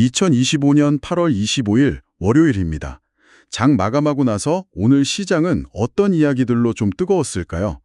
2025년 8월 25일 월요일입니다. 장 마감하고 나서 오늘 시장은 어떤 이야기들로 좀 뜨거웠을까요?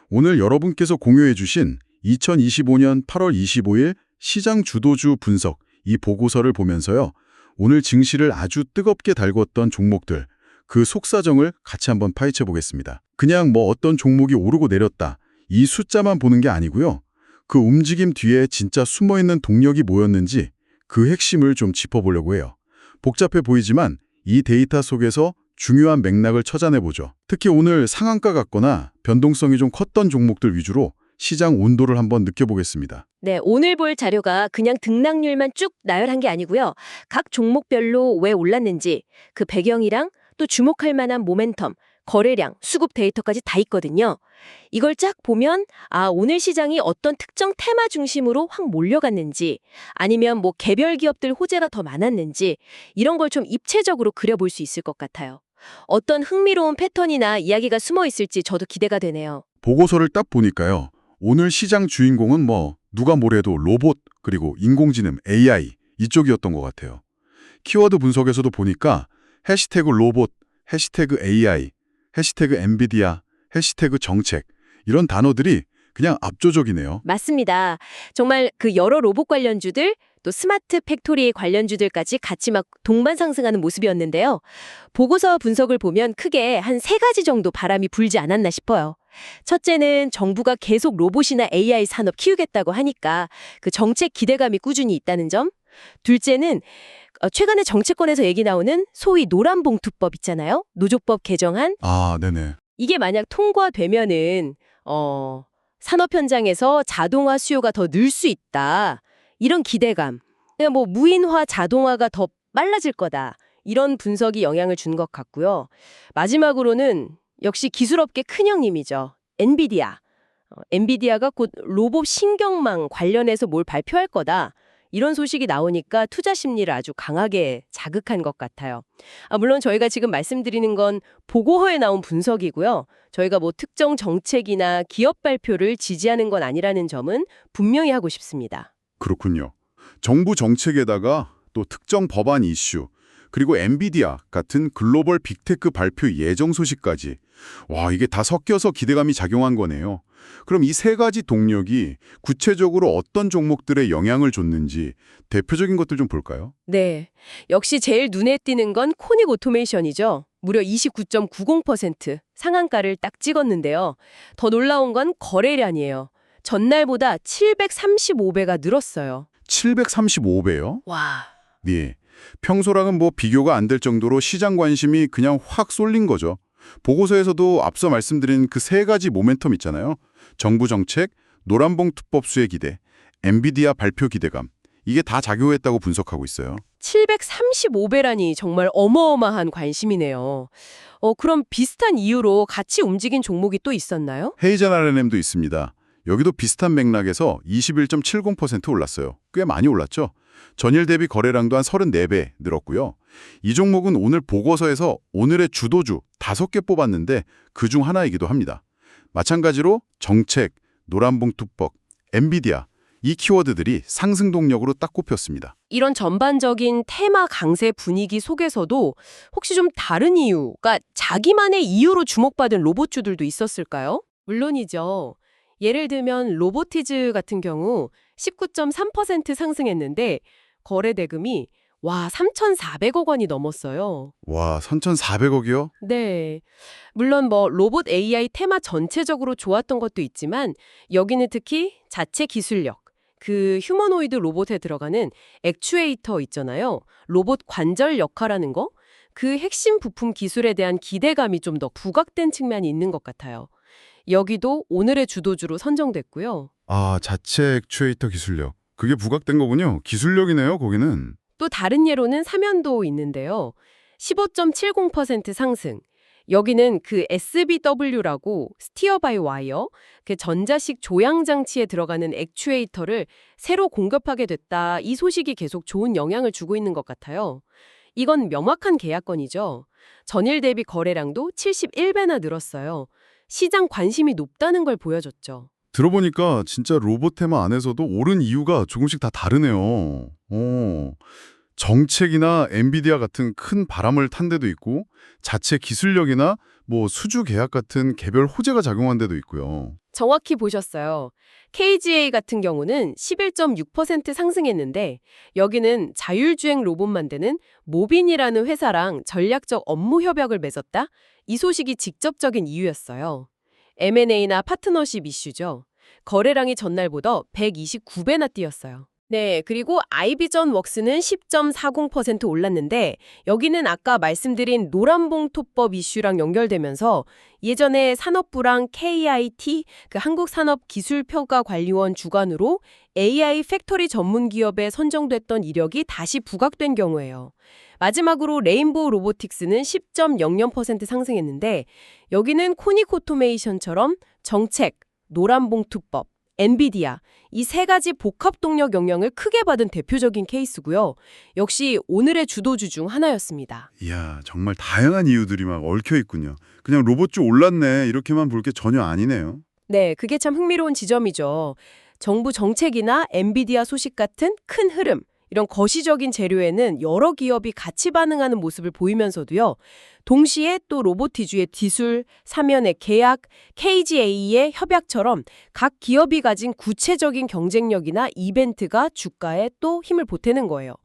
오늘 여러분께서 공유해 주신 2025년 8월 25일 시장 주도주 분석 이 보고서를 보면서요. 오늘 증시를 아주 뜨겁게 달궜던 종목들, 그 속사정을 같이 한번 파헤쳐 보겠습니다. 그냥 뭐 어떤 종목이 오르고 내렸다, 이 숫자만 보는 게 아니고요. 그 움직임 뒤에 진짜 숨어있는 동력이 뭐였는지 그 핵심을 좀 짚어보려고 해요. 복잡해 보이지만 이 데이터 속에서 중요한 맥락을 찾아내보죠. 특히 오늘 상한가 같거나 변동성이 좀 컸던 종목들 위주로 시장 온도를 한번 느껴보겠습니다. 네, 오늘 볼 자료가 그냥 등락률만 쭉 나열한 게 아니고요. 각 종목별로 왜 올랐는지, 그 배경이랑 또 주목할 만한 모멘텀, 거래량, 수급 데이터까지 다 있거든요. 이걸 쫙 보면 오늘 시장이 어떤 특정 테마 중심으로 확 몰려갔는지, 아니면 뭐 개별 기업들 호재가 더 많았는지 이런 걸 좀 입체적으로 그려볼 수 있을 것 같아요. 어떤 흥미로운 패턴이나 이야기가 숨어 있을지 저도 기대가 되네요. 보고서를 딱 보니까요. 오늘 시장 주인공은 뭐 누가 뭐래도 로봇 그리고 인공지능 AI 이쪽이었던 것 같아요. 키워드 분석에서도 보니까 해시태그 로봇, 해시태그 AI, 해시태그 엔비디아, 해시태그 정책 이런 단어들이 그냥 압도적이네요. 맞습니다. 정말 그 여러 로봇 관련주들, 또 스마트 팩토리 관련주들까지 같이 막 동반 상승하는 모습이었는데요. 보고서 분석을 보면 크게 한 세 가지 정도 바람이 불지 않았나 싶어요. 첫째는 정부가 계속 로봇이나 AI 산업 키우겠다고 하니까 그 정책 기대감이 꾸준히 있다는 점. 둘째는 최근에 정치권에서 얘기 나오는 소위 노란봉투법 있잖아요. 노조법 개정안. 네네. 이게 만약 통과되면은 산업 현장에서 자동화 수요가 더 늘 수 있다. 이런 기대감. 그냥 뭐 무인화, 자동화가 더 빨라질 거다. 이런 분석이 영향을 준 것 같고요. 마지막으로는 역시 기술업계 큰형님이죠. 엔비디아. 엔비디아가 곧 로봇 신경망 관련해서 뭘 발표할 거다. 이런 소식이 나오니까 투자 심리를 아주 강하게 자극한 것 같아요. 물론 저희가 지금 말씀드리는 건 보고서에 나온 분석이고요. 저희가 뭐 특정 정책이나 기업 발표를 지지하는 건 아니라는 점은 분명히 하고 싶습니다. 그렇군요. 정부 정책에다가 또 특정 법안 이슈, 그리고 엔비디아 같은 글로벌 빅테크 발표 예정 소식까지. 와, 이게 다 섞여서 기대감이 작용한 거네요. 그럼 이 세 가지 동력이 구체적으로 어떤 종목들에 영향을 줬는지 대표적인 것들 좀 볼까요? 네. 역시 제일 눈에 띄는 건 코닉 오토메이션이죠. 무려 29.90% 상한가를 딱 찍었는데요. 더 놀라운 건 거래량이에요. 전날보다 735배가 늘었어요. 735배요? 와. 네. 평소랑은 뭐 비교가 안 될 정도로 시장 관심이 그냥 확 쏠린 거죠. 보고서에서도 앞서 말씀드린 그 세 가지 모멘텀 있잖아요. 정부 정책, 노란봉투법 수혜 기대, 엔비디아 발표 기대감. 이게 다 작용했다고 분석하고 있어요. 735배라니 정말 어마어마한 관심이네요. 그럼 비슷한 이유로 같이 움직인 종목이 또 있었나요? 헤이젠 R&M도 있습니다. 여기도 비슷한 맥락에서 21.70% 올랐어요. 꽤 많이 올랐죠? 전일 대비 거래량도 한 34배 늘었고요. 이 종목은 오늘 보고서에서 오늘의 주도주 5개 뽑았는데 그중 하나이기도 합니다. 마찬가지로 정책, 노란봉투법, 엔비디아 이 키워드들이 상승 동력으로 딱 꼽혔습니다. 이런 전반적인 테마 강세 분위기 속에서도 혹시 좀 다른 이유, 그러니까 자기만의 이유로 주목받은 로봇주들도 있었을까요? 물론이죠. 예를 들면 로보티즈 같은 경우 19.3% 상승했는데 거래 대금이 3,400억 원이 넘었어요. 와, 3,400억이요? 네. 물론 뭐 로봇 AI 테마 전체적으로 좋았던 것도 있지만 여기는 특히 자체 기술력, 그 휴머노이드 로봇에 들어가는 액추에이터 있잖아요. 로봇 관절 역할하는 거. 그 핵심 부품 기술에 대한 기대감이 좀 더 부각된 측면이 있는 것 같아요. 여기도 오늘의 주도주로 선정됐고요. 자체 액추에이터 기술력. 그게 부각된 거군요. 기술력이네요, 거기는. 또 다른 예로는 삼연도 있는데요. 15.70% 상승. 여기는 그 SBW라고 스티어 바이 와이어, 그 전자식 조향 장치에 들어가는 액추에이터를 새로 공급하게 됐다. 이 소식이 계속 좋은 영향을 주고 있는 것 같아요. 이건 명확한 계약건이죠. 전일 대비 거래량도 71배나 늘었어요. 시장 관심이 높다는 걸 보여줬죠. 들어보니까 진짜 로봇 테마 안에서도 오른 이유가 조금씩 다 다르네요. 정책이나 엔비디아 같은 큰 바람을 탄 데도 있고 자체 기술력이나 수주 계약 같은 개별 호재가 작용한 데도 있고요. 정확히 보셨어요. KGA 같은 경우는 11.6% 상승했는데 여기는 자율주행 로봇 만드는 모빈이라는 회사랑 전략적 업무 협약을 맺었다? 이 소식이 직접적인 이유였어요. M&A나 파트너십 이슈죠. 거래량이 전날보다 129배나 뛰었어요. 네, 그리고 아이비전 웍스는 10.40% 올랐는데 여기는 아까 말씀드린 노란봉투법 이슈랑 연결되면서 예전에 산업부랑 KIT, 한국산업기술평가관리원 주관으로 AI 팩토리 전문 기업에 선정됐던 이력이 다시 부각된 경우예요. 마지막으로 레인보우 로보틱스는 10.00% 상승했는데 여기는 코닉 오토메이션처럼 정책, 노란봉투법, 엔비디아 이 세 가지 복합 동력 영향을 크게 받은 대표적인 케이스고요. 역시 오늘의 주도주 중 하나였습니다. 이야, 정말 다양한 이유들이 막 얽혀 있군요. 그냥 로봇주 올랐네 이렇게만 볼 게 전혀 아니네요. 네, 그게 참 흥미로운 지점이죠. 정부 정책이나 엔비디아 소식 같은 큰 흐름, 이런 거시적인 재료에는 여러 기업이 같이 반응하는 모습을 보이면서도요. 동시에 또 로보티주의 기술, 사면의 계약, KGA의 협약처럼 각 기업이 가진 구체적인 경쟁력이나 이벤트가 주가에 또 힘을 보태는 거예요.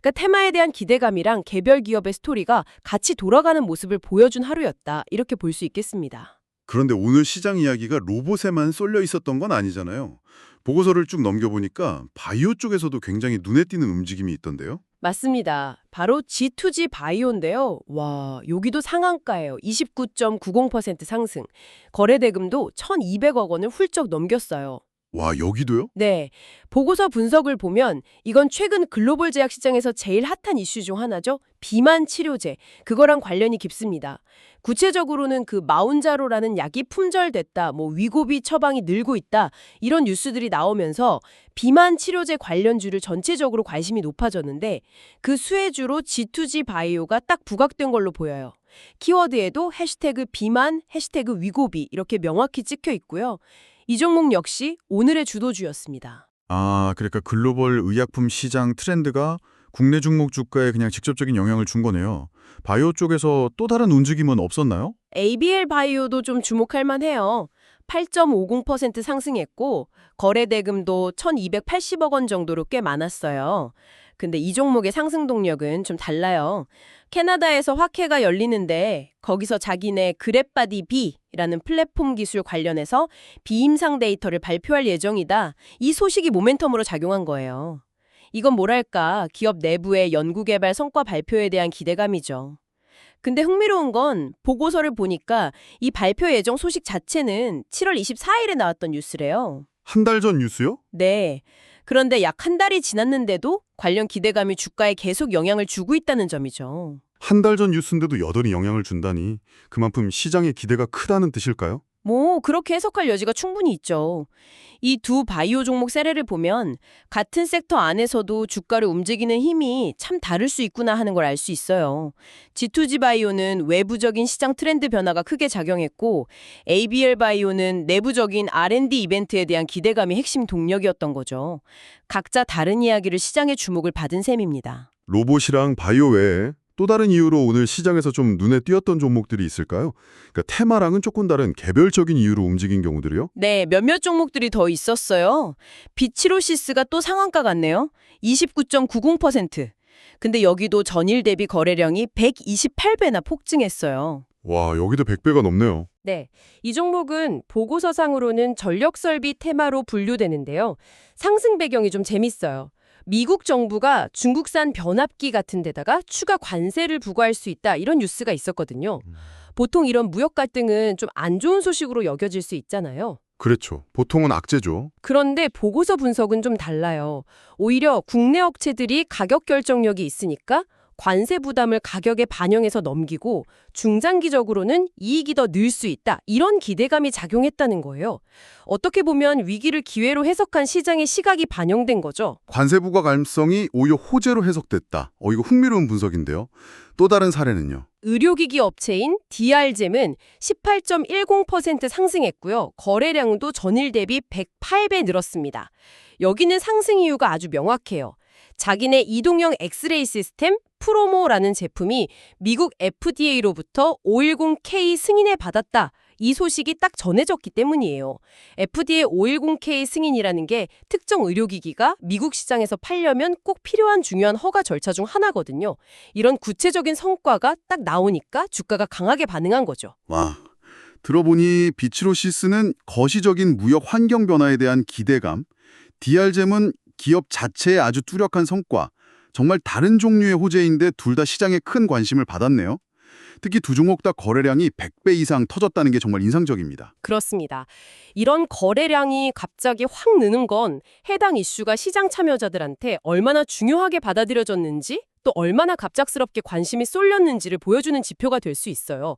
그러니까 테마에 대한 기대감이랑 개별 기업의 스토리가 같이 돌아가는 모습을 보여준 하루였다. 이렇게 볼 수 있겠습니다. 그런데 오늘 시장 이야기가 로봇에만 쏠려 있었던 건 아니잖아요. 보고서를 쭉 넘겨보니까 바이오 쪽에서도 굉장히 눈에 띄는 움직임이 있던데요. 맞습니다. 바로 G2G 바이오인데요. 와, 여기도 상한가예요. 29.90% 상승. 거래 대금도 1,200억 원을 훌쩍 넘겼어요. 와, 여기도요? 네, 보고서 분석을 보면 이건 최근 글로벌 제약 시장에서 제일 핫한 이슈 중 하나죠. 비만 치료제, 그거랑 관련이 깊습니다. 구체적으로는 마운자로라는 약이 품절됐다, 위고비 처방이 늘고 있다, 이런 뉴스들이 나오면서 비만 치료제 관련주를 전체적으로 관심이 높아졌는데 그 수혜주로 G2G 바이오가 딱 부각된 걸로 보여요. 키워드에도 해시태그 비만, 해시태그 위고비 이렇게 명확히 찍혀 있고요. 이 종목 역시 오늘의 주도주였습니다. 아, 그러니까 글로벌 의약품 시장 트렌드가 국내 종목 주가에 그냥 직접적인 영향을 준 거네요. 바이오 쪽에서 또 다른 움직임은 없었나요? ABL 바이오도 좀 주목할 만해요. 8.50% 상승했고 거래 대금도 1,280억 원 정도로 꽤 많았어요. 근데 이 종목의 상승 동력은 좀 달라요. 캐나다에서 화케가 열리는데 거기서 자기네 그랩바디 B라는 플랫폼 기술 관련해서 비임상 데이터를 발표할 예정이다. 이 소식이 모멘텀으로 작용한 거예요. 이건 뭐랄까, 기업 내부의 연구개발 성과 발표에 대한 기대감이죠. 근데 흥미로운 건 보고서를 보니까 이 발표 예정 소식 자체는 7월 24일에 나왔던 뉴스래요. 한 달 전 뉴스요? 네. 그런데 약 한 달이 지났는데도 관련 기대감이 주가에 계속 영향을 주고 있다는 점이죠. 한 달 전 뉴스인데도 여전히 영향을 준다니 그만큼 시장의 기대가 크다는 뜻일까요? 그렇게 해석할 여지가 충분히 있죠. 이 두 바이오 종목 사례를 보면 같은 섹터 안에서도 주가를 움직이는 힘이 참 다를 수 있구나 하는 걸 알 수 있어요. G2G 바이오는 외부적인 시장 트렌드 변화가 크게 작용했고 ABL 바이오는 내부적인 R&D 이벤트에 대한 기대감이 핵심 동력이었던 거죠. 각자 다른 이야기를 시장의 주목을 받은 셈입니다. 로봇이랑 바이오 외에 또 다른 이유로 오늘 시장에서 좀 눈에 띄었던 종목들이 있을까요? 그러니까 테마랑은 조금 다른 개별적인 이유로 움직인 경우들이요? 네, 몇몇 종목들이 더 있었어요. 비치로시스가 또 상한가 같네요. 29.90%. 근데 여기도 전일 대비 거래량이 128배나 폭증했어요. 와, 여기도 100배가 넘네요. 네, 이 종목은 보고서상으로는 전력설비 테마로 분류되는데요. 상승 배경이 좀 재밌어요. 미국 정부가 중국산 변압기 같은 데다가 추가 관세를 부과할 수 있다, 이런 뉴스가 있었거든요. 보통 이런 무역 갈등은 좀 안 좋은 소식으로 여겨질 수 있잖아요. 그렇죠. 보통은 악재죠. 그런데 보고서 분석은 좀 달라요. 오히려 국내 업체들이 가격 결정력이 있으니까 관세 부담을 가격에 반영해서 넘기고 중장기적으로는 이익이 더 늘 수 있다, 이런 기대감이 작용했다는 거예요. 어떻게 보면 위기를 기회로 해석한 시장의 시각이 반영된 거죠. 관세 부과 가능성이 오히려 호재로 해석됐다. 이거 흥미로운 분석인데요. 또 다른 사례는요? 의료기기 업체인 DR잼은 18.10% 상승했고요. 거래량도 전일 대비 108배 늘었습니다. 여기는 상승 이유가 아주 명확해요. 자기네 이동형 엑스레이 시스템 프로모라는 제품이 미국 FDA로부터 510K 승인을 받았다. 이 소식이 딱 전해졌기 때문이에요. FDA 510K 승인이라는 게 특정 의료기기가 미국 시장에서 팔려면 꼭 필요한 중요한 허가 절차 중 하나거든요. 이런 구체적인 성과가 딱 나오니까 주가가 강하게 반응한 거죠. 와, 들어보니 비츠로시스는 거시적인 무역 환경 변화에 대한 기대감, DR잼은 기업 자체의 아주 뚜렷한 성과, 정말 다른 종류의 호재인데 둘 다 시장에 큰 관심을 받았네요. 특히 두 종목 다 거래량이 100배 이상 터졌다는 게 정말 인상적입니다. 그렇습니다. 이런 거래량이 갑자기 확 느는 건 해당 이슈가 시장 참여자들한테 얼마나 중요하게 받아들여졌는지 또 얼마나 갑작스럽게 관심이 쏠렸는지를 보여주는 지표가 될 수 있어요.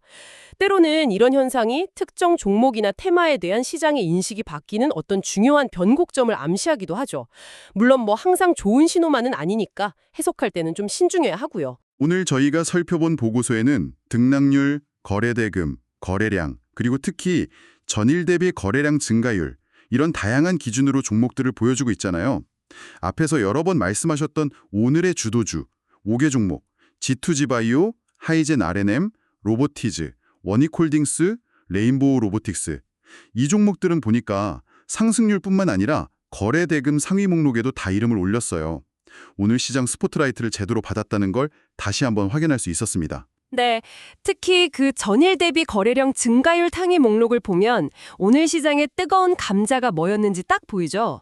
때로는 이런 현상이 특정 종목이나 테마에 대한 시장의 인식이 바뀌는 어떤 중요한 변곡점을 암시하기도 하죠. 물론 뭐 항상 좋은 신호만은 아니니까 해석할 때는 좀 신중해야 하고요. 오늘 저희가 살펴본 보고서에는 등락률, 거래대금, 거래량, 그리고 특히 전일 대비 거래량 증가율, 이런 다양한 기준으로 종목들을 보여주고 있잖아요. 앞에서 여러 번 말씀하셨던 오늘의 주도주, 5개 종목, G2G바이오, 하이젠 R&M, 로보티즈, 원익홀딩스, 레인보우 로보틱스. 이 종목들은 보니까 상승률뿐만 아니라 거래대금 상위 목록에도 다 이름을 올렸어요. 오늘 시장 스포트라이트를 제대로 받았다는 걸 다시 한번 확인할 수 있었습니다. 네, 특히 그 전일 대비 거래량 증가율 상위 목록을 보면 오늘 시장의 뜨거운 감자가 뭐였는지 딱 보이죠.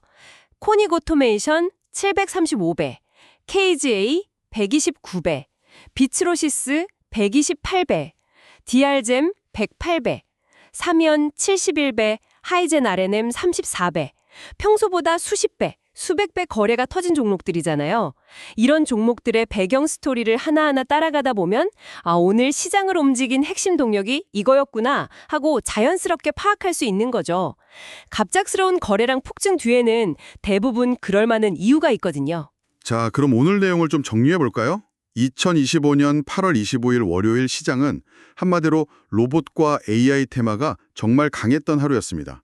코닉 오토메이션 735배, KGA 129배, 비츠로시스 128배, DR잼 108배, 삼연 71배, 하이젠 R&M 34배, 평소보다 수십 배, 수백 배 거래가 터진 종목들이잖아요. 이런 종목들의 배경 스토리를 하나하나 따라가다 보면 오늘 시장을 움직인 핵심 동력이 이거였구나 하고 자연스럽게 파악할 수 있는 거죠. 갑작스러운 거래량 폭증 뒤에는 대부분 그럴 만한 이유가 있거든요. 자, 그럼 오늘 내용을 좀 정리해 볼까요? 2025년 8월 25일 월요일 시장은 한마디로 로봇과 AI 테마가 정말 강했던 하루였습니다.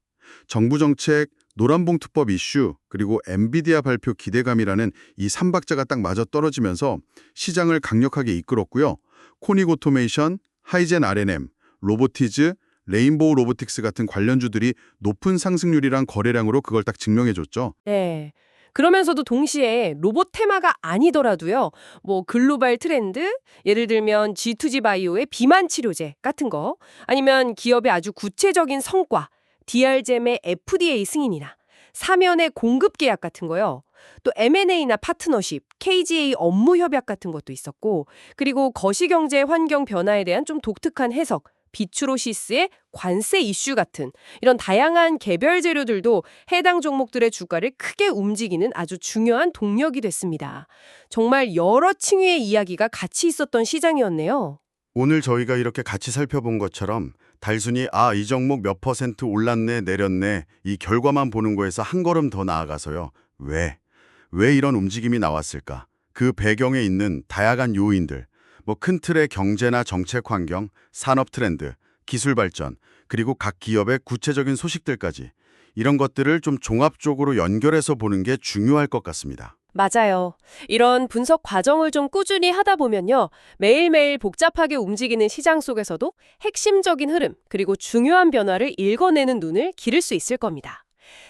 정부 정책, 노란봉투법 이슈, 그리고 엔비디아 발표 기대감이라는 이 3박자가 딱 맞아떨어지면서 시장을 강력하게 이끌었고요. 코닉 오토메이션, 하이젠 R&M, 로보티즈, 레인보우 로보틱스 같은 관련주들이 높은 상승률이랑 거래량으로 그걸 딱 증명해줬죠. 네. 그러면서도 동시에 로봇 테마가 아니더라도요. 뭐 글로벌 트렌드, 예를 들면 G2G 바이오의 비만 치료제 같은 거, 아니면 기업의 아주 구체적인 성과, DR잼의 FDA 승인이나 사면의 공급 계약 같은 거요. 또 M&A나 파트너십, KGA 업무 협약 같은 것도 있었고, 그리고 거시경제 환경 변화에 대한 좀 독특한 해석, 비추로시스의 관세 이슈 같은 이런 다양한 개별 재료들도 해당 종목들의 주가를 크게 움직이는 아주 중요한 동력이 됐습니다. 정말 여러 층위의 이야기가 같이 있었던 시장이었네요. 오늘 저희가 이렇게 같이 살펴본 것처럼 단순히 이 종목 몇 퍼센트 올랐네 내렸네 이 결과만 보는 거에서 한 걸음 더 나아가서요. 왜 이런 움직임이 나왔을까? 그 배경에 있는 다양한 요인들, 뭐 큰 틀의 경제나 정책 환경, 산업 트렌드, 기술 발전, 그리고 각 기업의 구체적인 소식들까지 이런 것들을 좀 종합적으로 연결해서 보는 게 중요할 것 같습니다. 맞아요. 이런 분석 과정을 좀 꾸준히 하다 보면요. 매일매일 복잡하게 움직이는 시장 속에서도 핵심적인 흐름, 그리고 중요한 변화를 읽어내는 눈을 기를 수 있을 겁니다.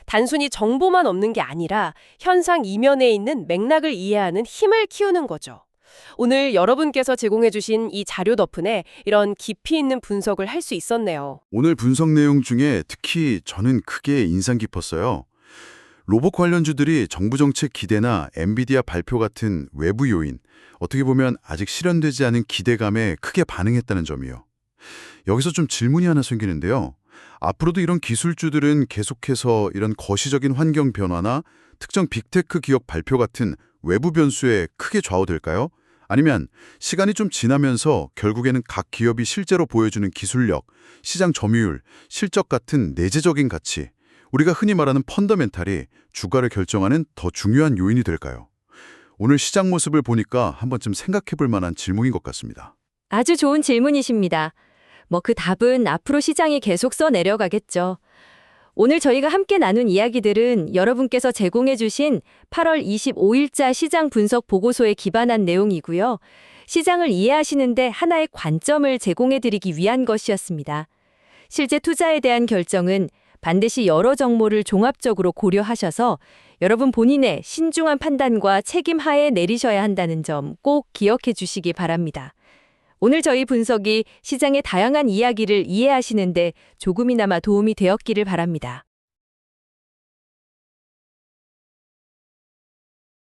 단순히 정보만 없는 게 아니라 현상 이면에 있는 맥락을 이해하는 힘을 키우는 거죠. 오늘 여러분께서 제공해주신 이 자료 덕분에 이런 깊이 있는 분석을 할 수 있었네요. 오늘 분석 내용 중에 특히 저는 크게 인상 깊었어요. 로봇 관련주들이 정부 정책 기대나 엔비디아 발표 같은 외부 요인, 어떻게 보면 아직 실현되지 않은 기대감에 크게 반응했다는 점이요. 여기서 좀 질문이 하나 생기는데요. 앞으로도 이런 기술주들은 계속해서 이런 거시적인 환경 변화나 특정 빅테크 기업 발표 같은 외부 변수에 크게 좌우될까요? 아니면 시간이 좀 지나면서 결국에는 각 기업이 실제로 보여주는 기술력, 시장 점유율, 실적 같은 내재적인 가치, 우리가 흔히 말하는 펀더멘탈이 주가를 결정하는 더 중요한 요인이 될까요? 오늘 시장 모습을 보니까 한 번쯤 생각해 볼 만한 질문인 것 같습니다. 아주 좋은 질문이십니다. 그 답은 앞으로 시장이 계속 써 내려가겠죠. 오늘 저희가 함께 나눈 이야기들은 여러분께서 제공해 주신 8월 25일자 시장 분석 보고서에 기반한 내용이고요. 시장을 이해하시는데 하나의 관점을 제공해 드리기 위한 것이었습니다. 실제 투자에 대한 결정은 반드시 여러 정보를 종합적으로 고려하셔서 여러분 본인의 신중한 판단과 책임 하에 내리셔야 한다는 점 꼭 기억해 주시기 바랍니다. 오늘 저희 분석이 시장의 다양한 이야기를 이해하시는데 조금이나마 도움이 되었기를 바랍니다.